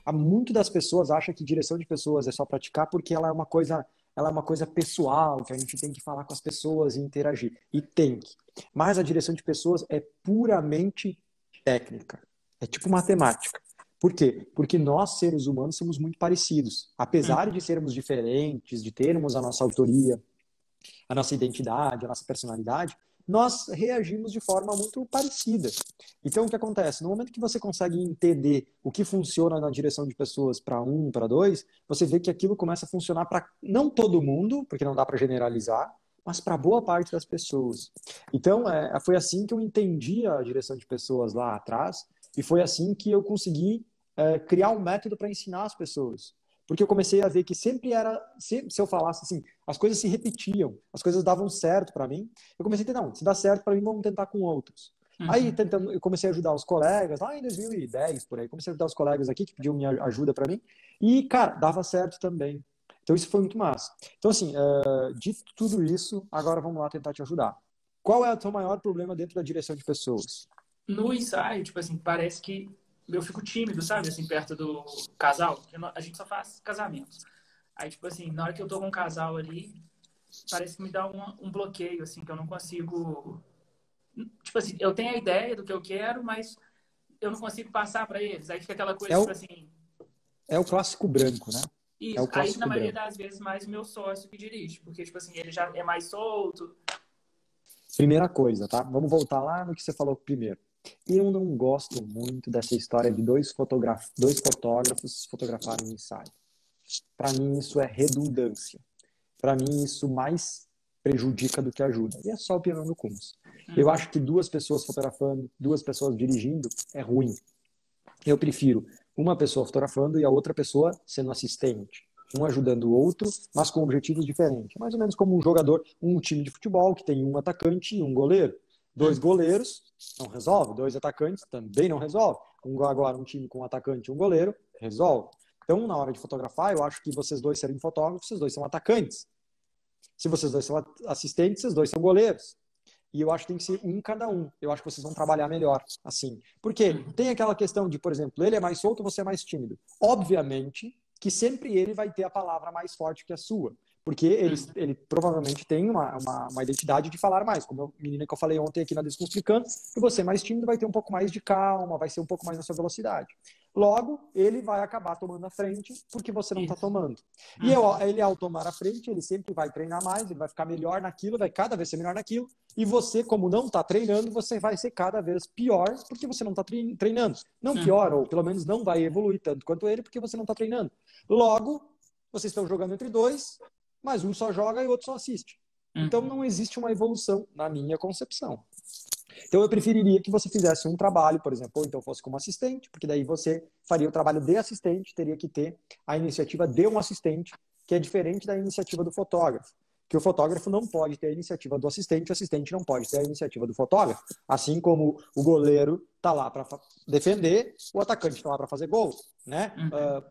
Há muito das pessoas acham que direção de pessoas é só praticar porque ela é uma coisa pessoal, que a gente tem que falar com as pessoas e interagir. E tem que. Mas a direção de pessoas é puramente técnica. É tipo matemática. Por quê? Porque nós, seres humanos, somos muito parecidos. Apesar de sermos diferentes, de termos a nossa autoria, a nossa identidade, a nossa personalidade, nós reagimos de forma muito parecida. Então, o que acontece? No momento que você consegue entender o que funciona na direção de pessoas para um, para dois, você vê que aquilo começa a funcionar para não todo mundo, porque não dá para generalizar, mas para boa parte das pessoas. Então, foi assim que eu entendi a direção de pessoas lá atrás, e foi assim que eu consegui criar um método para ensinar as pessoas. Porque eu comecei a ver que sempre era, se eu falasse assim, as coisas se repetiam, as coisas davam certo para mim. Eu comecei a entender, não, se dá certo para mim, vamos tentar com outros. Aí tentando, eu comecei a ajudar os colegas, lá em 2010, por aí, comecei a ajudar os colegas aqui que pediam minha ajuda para mim. E, cara, dava certo também. Então isso foi muito massa. Então, assim, dito tudo isso, agora vamos lá tentar te ajudar. Qual é o teu maior problema dentro da direção de pessoas? No ensaio, tipo assim, parece que eu fico tímido, sabe? Assim, perto do casal. Porque a gente só faz casamento. Aí, tipo assim, na hora que eu tô com um casal ali, parece que me dá um bloqueio, assim, que eu não consigo. Tipo assim, eu tenho a ideia do que eu quero, mas eu não consigo passar pra eles. Aí fica aquela coisa, É tipo o, assim, é o clássico branco, né? É isso. o Aí, na clássico maioria branco. das vezes, mais o meu sócio que dirige. Porque, tipo assim, ele já é mais solto. Primeira coisa, tá? Vamos voltar lá no que você falou primeiro. Eu não gosto muito dessa história de dois fotógrafos fotografarem um ensaio. Para mim, isso é redundância. Para mim, isso mais prejudica do que ajuda. E é só o piano no Kunz. Eu acho que duas pessoas fotografando, duas pessoas dirigindo é ruim. Eu prefiro uma pessoa fotografando e a outra pessoa sendo assistente. Um ajudando o outro, mas com objetivos diferentes. Mais ou menos como um jogador, um time de futebol que tem um atacante e um goleiro. Dois goleiros não resolve, dois atacantes também não resolve. Agora um time com um atacante e um goleiro resolve. Então, na hora de fotografar, eu acho que vocês dois serem fotógrafos, vocês dois são atacantes. Se vocês dois são assistentes, vocês dois são goleiros. E eu acho que tem que ser um cada um. Eu acho que vocês vão trabalhar melhor assim. Porque tem aquela questão de, por exemplo, ele é mais solto, você é mais tímido. Obviamente que sempre ele vai ter a palavra mais forte que a sua. Porque ele provavelmente tem uma identidade de falar mais. Como a menina que eu falei ontem aqui na Descomplicando, que você mais tímido vai ter um pouco mais de calma, vai ser um pouco mais na sua velocidade. Logo, ele vai acabar tomando a frente porque você não está Isso. tomando. E ele, ao tomar a frente, ele sempre vai treinar mais, ele vai ficar melhor naquilo, vai cada vez ser melhor naquilo. E você, como não está treinando, você vai ser cada vez pior porque você não está treinando. Não pior, ou pelo menos não vai evoluir tanto quanto ele porque você não está treinando. Logo, vocês estão jogando entre dois, mas um só joga e o outro só assiste. Então não existe uma evolução na minha concepção. Então eu preferiria que você fizesse um trabalho, por exemplo, ou então fosse como assistente, porque daí você faria o trabalho de assistente, teria que ter a iniciativa de um assistente, que é diferente da iniciativa do fotógrafo. Que o fotógrafo não pode ter a iniciativa do assistente, o assistente não pode ter a iniciativa do fotógrafo. Assim como o goleiro está lá para defender, o atacante está lá para fazer gol. Né?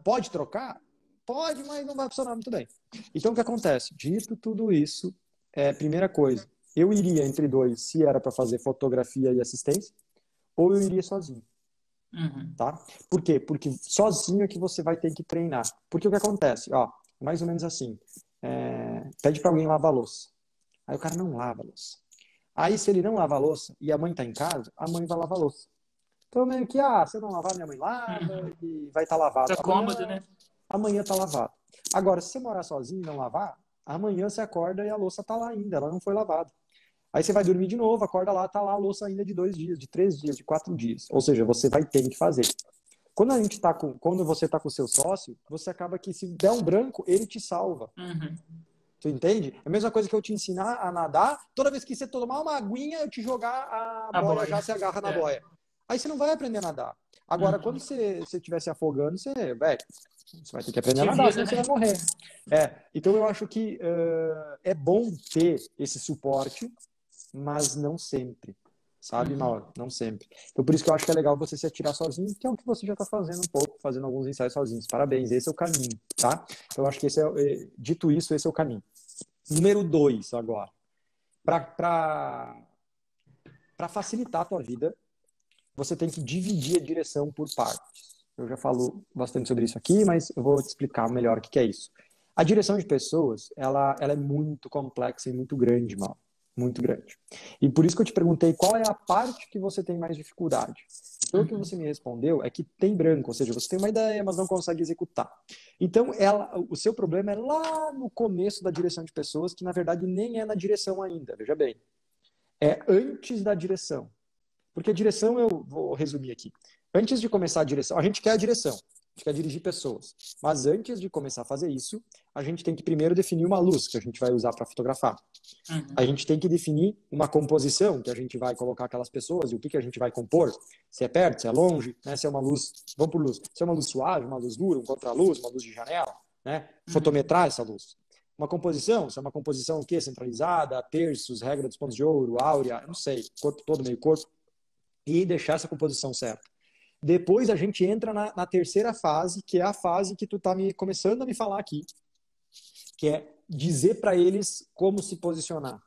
Pode trocar? Pode, mas não vai funcionar muito bem. Então o que acontece? Dito tudo isso, primeira coisa, eu iria entre dois se era para fazer fotografia e assistência, ou eu iria sozinho. Tá? Por quê? Porque sozinho é que você vai ter que treinar. Porque o que acontece? Ó, mais ou menos assim. Pede para alguém lavar a louça. Aí o cara não lava a louça. Aí se ele não lava a louça e a mãe tá em casa, a mãe vai lavar a louça. Então meio que, se eu não lavar, minha mãe lava e vai estar lavado. Fica cômodo, né? Amanhã tá lavado. Agora, se você morar sozinho e não lavar, amanhã você acorda e a louça tá lá ainda, ela não foi lavada. Aí você vai dormir de novo, acorda lá, tá lá a louça ainda de 2 dias, de 3 dias, de 4 dias. Ou seja, você vai ter que fazer. Quando você tá com o seu sócio, você acaba que se der um branco, ele te salva. Tu entende? É a mesma coisa que eu te ensinar a nadar, toda vez que você tomar uma aguinha, eu te jogar a boia, já se agarra na boia. Aí você não vai aprender a nadar. Agora, quando você estiver se afogando, você vai ter que aprender a nadar, senão você vai morrer. Então eu acho que é bom ter esse suporte, mas não sempre. Sabe, Mauro? Não sempre. Então por isso que eu acho que é legal você se atirar sozinho, que é o que você já está fazendo um pouco, fazendo alguns ensaios sozinhos. Parabéns, esse é o caminho, tá? Então eu acho que dito isso, esse é o caminho. Número 2 agora. Para facilitar a tua vida, você tem que dividir a direção por partes. Eu já falo bastante sobre isso aqui, mas eu vou te explicar melhor o que é isso. A direção de pessoas, ela é muito complexa e muito grande, mal. Muito grande. E por isso que eu te perguntei qual é a parte que você tem mais dificuldade. Então, o que você me respondeu é que tem branco, ou seja, você tem uma ideia, mas não consegue executar. Então, o seu problema é lá no começo da direção de pessoas, que na verdade nem é na direção ainda, veja bem. É antes da direção. Porque a direção, eu vou resumir aqui. Antes de começar a direção, a gente quer a direção, a gente quer dirigir pessoas. Mas antes de começar a fazer isso, a gente tem que primeiro definir uma luz que a gente vai usar para fotografar. A gente tem que definir uma composição que a gente vai colocar aquelas pessoas e o que a gente vai compor. Se é perto, se é longe, né? Se é uma luz, vamos por luz. Se é uma luz suave, uma luz dura, um contraluz, uma luz de janela, né? Fotometrar essa luz. Uma composição, se é uma composição o quê? Centralizada, terços, regra dos pontos de ouro, áurea, não sei, corpo todo, meio corpo. E deixar essa composição certa. Depois a gente entra na terceira fase, que é a fase que tu tá começando a me falar aqui, que é dizer para eles como se posicionar.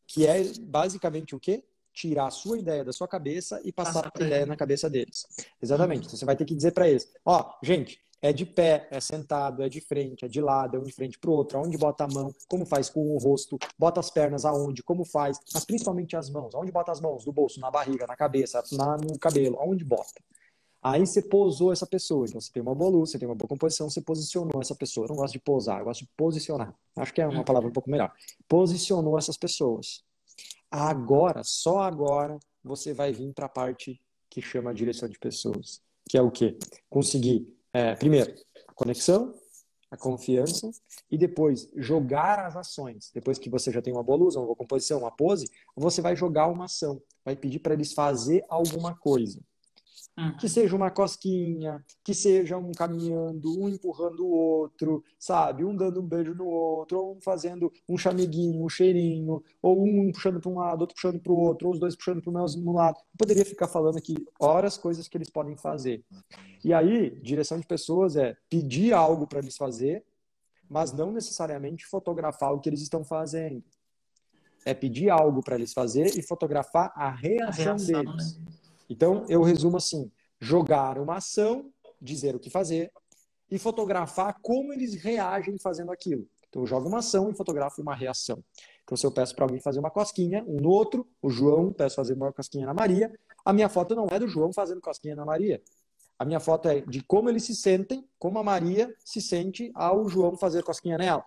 Que é basicamente o quê? Tirar a sua ideia da sua cabeça e passar a ideia na cabeça deles. Exatamente. Então, você vai ter que dizer para eles, ó, gente, é de pé, é sentado, é de frente, é de lado, é um de frente para o outro, aonde bota a mão, como faz com o rosto, bota as pernas aonde, como faz, mas principalmente as mãos. Aonde bota as mãos? No bolso, na barriga, na cabeça, no cabelo, aonde bota? Aí você posou essa pessoa. Então você tem uma boa luz, você tem uma boa composição, você posicionou essa pessoa. Eu não gosto de posar, eu gosto de posicionar. Acho que é uma palavra um pouco melhor. Posicionou essas pessoas. Agora, só agora, você vai vir para a parte que chama direção de pessoas. Que é o quê? Conseguir, primeiro, a conexão, a confiança e depois jogar as ações. Depois que você já tem uma boa luz, uma boa composição, uma pose, você vai jogar uma ação. Vai pedir para eles fazer alguma coisa. Que seja uma cosquinha, que seja um caminhando, um empurrando o outro, sabe? Um dando um beijo no outro, ou um fazendo um chameguinho, um cheirinho, ou um puxando para um lado, outro puxando para o outro, ou os dois puxando para o mesmo lado. Eu poderia ficar falando aqui horas coisas que eles podem fazer. E aí, direção de pessoas é pedir algo para eles fazer, mas não necessariamente fotografar o que eles estão fazendo. É pedir algo para eles fazer e fotografar a reação deles. Né? Então, eu resumo assim, jogar uma ação, dizer o que fazer e fotografar como eles reagem fazendo aquilo. Então, eu jogo uma ação e fotografo uma reação. Então, se eu peço para alguém fazer uma cosquinha, um no outro, o João peço fazer uma cosquinha na Maria, a minha foto não é do João fazendo cosquinha na Maria. A minha foto é de como eles se sentem, como a Maria se sente ao João fazer cosquinha nela.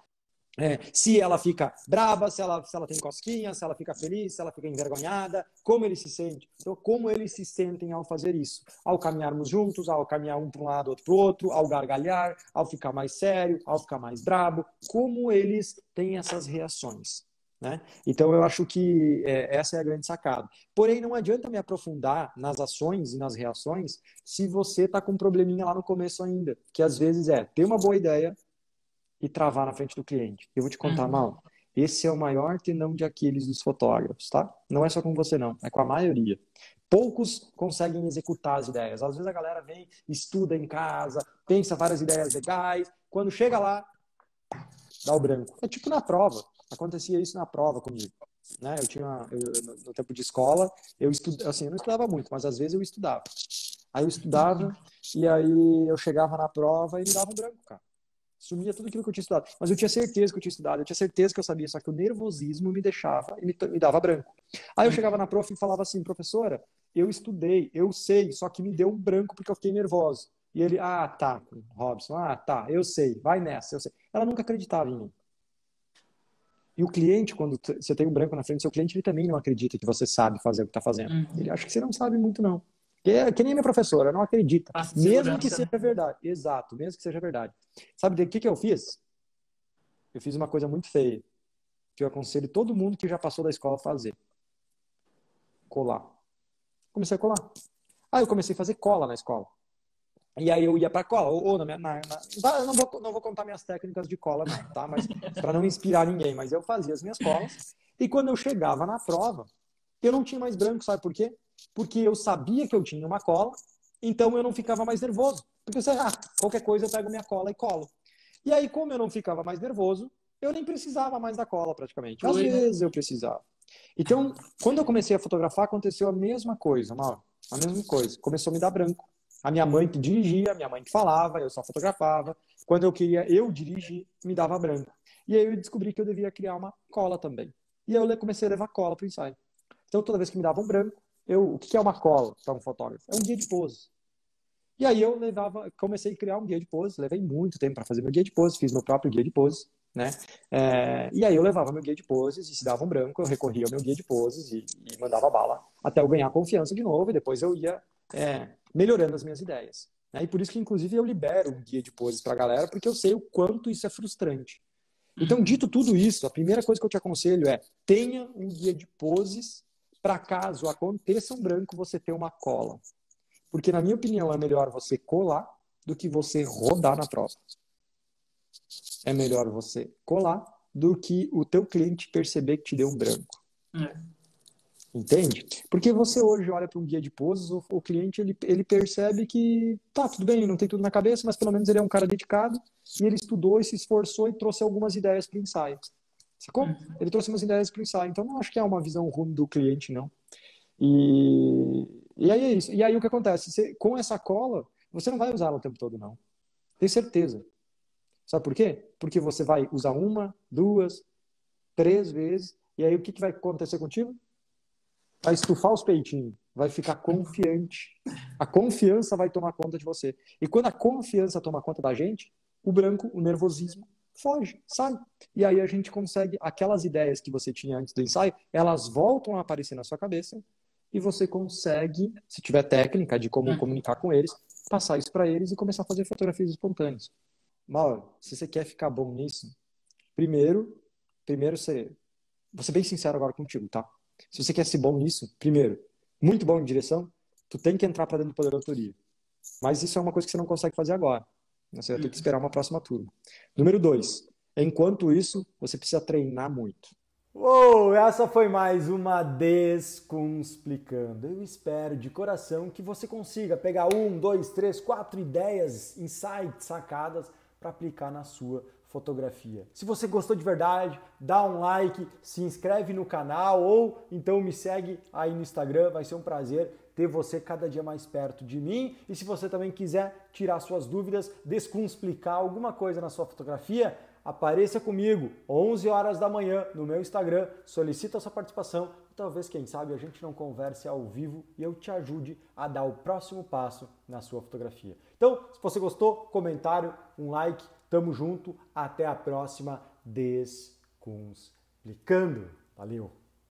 Se ela fica braba, se ela tem cosquinha, se ela fica feliz, se ela fica envergonhada, como ele se sente. Então, como eles se sentem ao fazer isso? Ao caminharmos juntos, ao caminhar um para um lado, outro para o outro, ao gargalhar, ao ficar mais sério, ao ficar mais brabo, como eles têm essas reações. Né? Então, eu acho que essa é a grande sacada. Porém, não adianta me aprofundar nas ações e nas reações se você está com um probleminha lá no começo ainda, que às vezes ter uma boa ideia, e travar na frente do cliente. Eu vou te contar, Mal, esse é o maior tenão de Aquiles dos fotógrafos, tá? Não é só com você, não. É com a maioria. Poucos conseguem executar as ideias. Às vezes a galera vem, estuda em casa, pensa várias ideias legais. Quando chega lá, dá o branco. É tipo na prova. Acontecia isso na prova comigo. Né? No tempo de escola, eu não estudava muito, mas às vezes eu estudava. Aí eu estudava e aí eu chegava na prova e me dava um branco, cara. Sumia tudo aquilo que eu tinha estudado. Mas eu tinha certeza que eu tinha estudado, eu tinha certeza que eu sabia, só que o nervosismo me deixava e me dava branco. Aí eu chegava na prof e falava assim, professora, eu estudei, eu sei, só que me deu um branco porque eu fiquei nervoso. E ele, tá, Robson, tá, eu sei, vai nessa, eu sei. Ela nunca acreditava em mim. E o cliente, quando você tem um branco na frente do seu cliente, ele também não acredita que você sabe fazer o que está fazendo. Ele acha que você não sabe muito, não. Que nem a minha professora, não acredita. Mesmo que seja verdade. Exato, mesmo que seja verdade. Sabe o que eu fiz? Eu fiz uma coisa muito feia, que eu aconselho todo mundo que já passou da escola a fazer. Colar. Comecei a colar. Aí eu comecei a fazer cola na escola. E aí eu ia pra cola. Eu não vou contar minhas técnicas de cola, não, tá? Mas para não inspirar ninguém. Mas eu fazia as minhas colas. E quando eu chegava na prova, eu não tinha mais branco, sabe por quê? Porque eu sabia que eu tinha uma cola, então eu não ficava mais nervoso. Porque eu sei, qualquer coisa eu pego minha cola e colo. E aí, como eu não ficava mais nervoso, eu nem precisava mais da cola praticamente. Às vezes eu precisava. Então, quando eu comecei a fotografar, aconteceu a mesma coisa, Mauro. A mesma coisa. Começou a me dar branco. A minha mãe que dirigia, a minha mãe que falava, eu só fotografava. Quando eu queria eu dirigir, me dava branco. E aí eu descobri que eu devia criar uma cola também. E aí eu comecei a levar cola para o ensaio. Então toda vez que me dava um branco, o que é uma cola para um fotógrafo? É um guia de pose. E aí eu comecei a criar um guia de pose, levei muito tempo para fazer meu guia de pose, fiz meu próprio guia de pose, né? E aí eu levava meu guia de poses e se dava um branco, eu recorria ao meu guia de poses e mandava bala até eu ganhar confiança de novo e depois eu ia melhorando as minhas ideias. Né? E por isso que, inclusive, eu libero um guia de poses para a galera, porque eu sei o quanto isso é frustrante. Então, dito tudo isso, a primeira coisa que eu te aconselho é tenha um guia de poses para caso aconteça um branco, você ter uma cola. Porque, na minha opinião, é melhor você colar do que você rodar na prova. É melhor você colar do que o teu cliente perceber que te deu um branco. Entende? Porque você hoje olha para um guia de poses, o cliente ele percebe que tá, tudo bem, ele não tem tudo na cabeça, mas pelo menos ele é um cara dedicado e ele estudou e se esforçou e trouxe algumas ideias para o ensaio. Sacou? Ele trouxe umas ideias para o ensaio. Então, não acho que é uma visão ruim do cliente, não. E aí é isso. E aí o que acontece? Com essa cola, você não vai usar ela o tempo todo, não. Tenho certeza. Sabe por quê? Porque você vai usar 1, 2, 3 vezes, e aí o que vai acontecer contigo? Vai estufar os peitinhos, vai ficar confiante. A confiança vai tomar conta de você. E quando a confiança toma conta da gente, o branco, o nervosismo, foge, sai. E aí a gente consegue, aquelas ideias que você tinha antes do ensaio, elas voltam a aparecer na sua cabeça e você consegue, se tiver técnica de como comunicar com eles, passar isso para eles e começar a fazer fotografias espontâneas. Mauro, se você quer ficar bom nisso, primeiro vou ser bem sincero agora contigo, tá? Se você quer ser bom nisso, primeiro, muito bom em direção, tu tem que entrar para dentro do poder da autoria. Mas isso é uma coisa que você não consegue fazer agora. Você vai ter que esperar uma próxima turma. Número 2, enquanto isso, você precisa treinar muito. Uou, essa foi mais uma Descunsplicando. Eu espero de coração que você consiga pegar 1, 2, 3, 4 ideias, insights, sacadas para aplicar na sua fotografia. Se você gostou de verdade, dá um like, se inscreve no canal ou então me segue aí no Instagram, vai ser um prazer ter você cada dia mais perto de mim. E se você também quiser tirar suas dúvidas, descunspicar alguma coisa na sua fotografia, apareça comigo, 11 horas da manhã, no meu Instagram, solicita a sua participação e talvez, quem sabe, a gente não converse ao vivo e eu te ajude a dar o próximo passo na sua fotografia. Então, se você gostou, comentário, um like, tamo junto, até a próxima Descunsplicando. Valeu!